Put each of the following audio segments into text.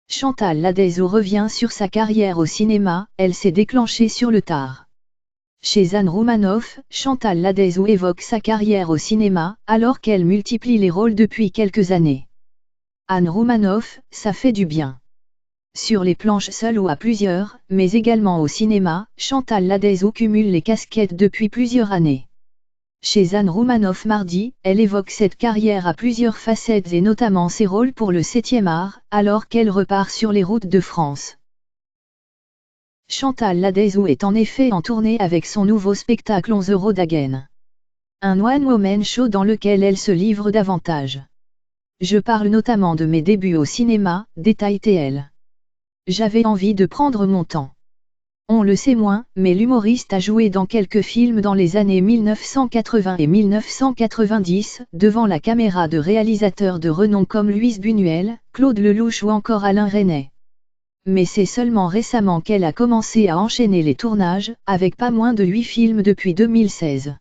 Chantal Ladeso revient sur sa carrière au cinéma, elle s'est déclenchée sur le tard. Chez Anne Roumanoff, Chantal Ladeso évoque sa carrière au cinéma, alors qu'elle multiplie les rôles depuis quelques années. Anne Roumanoff, ça fait du bien. Sur les planches seule ou à plusieurs, mais également au cinéma, Chantal Ladeso cumule les casquettes depuis plusieurs années. Chez Anne Roumanoff mardi, elle évoque cette carrière à plusieurs facettes et notamment ses rôles pour le 7e art, alors qu'elle repart sur les routes de France. Chantal Ladeso est en effet en tournée avec son nouveau spectacle On the Road Again. Un one-woman show dans lequel elle se livre davantage. Je parle notamment de mes débuts au cinéma, détaille-t-elle. J'avais envie de prendre mon temps. On le sait moins, mais l'humoriste a joué dans quelques films dans les années 1980 et 1990, devant la caméra de réalisateurs de renom comme Louise Buñuel, Claude Lelouch ou encore Alain Resnais. Mais c'est seulement récemment qu'elle a commencé à enchaîner les tournages, avec pas moins de 8 films depuis 2016.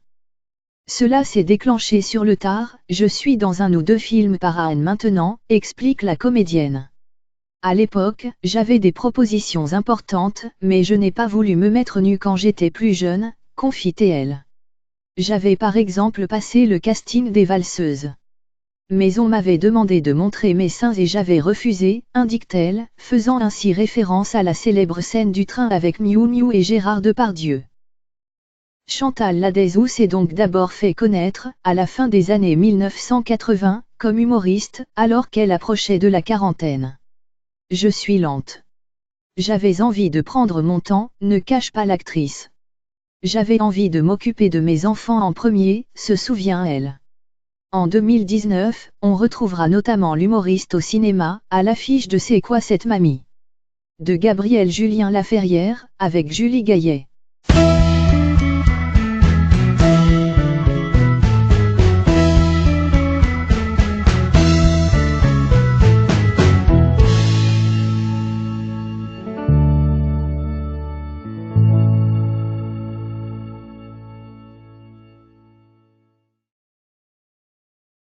Cela s'est déclenché sur le tard, je suis dans 1 ou 2 films par an maintenant, explique la comédienne. À l'époque, j'avais des propositions importantes, mais je n'ai pas voulu me mettre nue quand j'étais plus jeune, confie-t-elle. J'avais par exemple passé le casting des Valseuses. Mais on m'avait demandé de montrer mes seins et j'avais refusé, indique-t-elle, faisant ainsi référence à la célèbre scène du train avec Miou Miou et Gérard Depardieu. Chantal Ladeso s'est donc d'abord fait connaître, à la fin des années 1980, comme humoriste, alors qu'elle approchait de la quarantaine. Je suis lente. J'avais envie de prendre mon temps, ne cache pas l'actrice. J'avais envie de m'occuper de mes enfants en premier, se souvient-elle. En 2019, on retrouvera notamment l'humoriste au cinéma, à l'affiche de C'est quoi cette mamie ? De Gabriel Julien Laferrière, avec Julie Gaillet.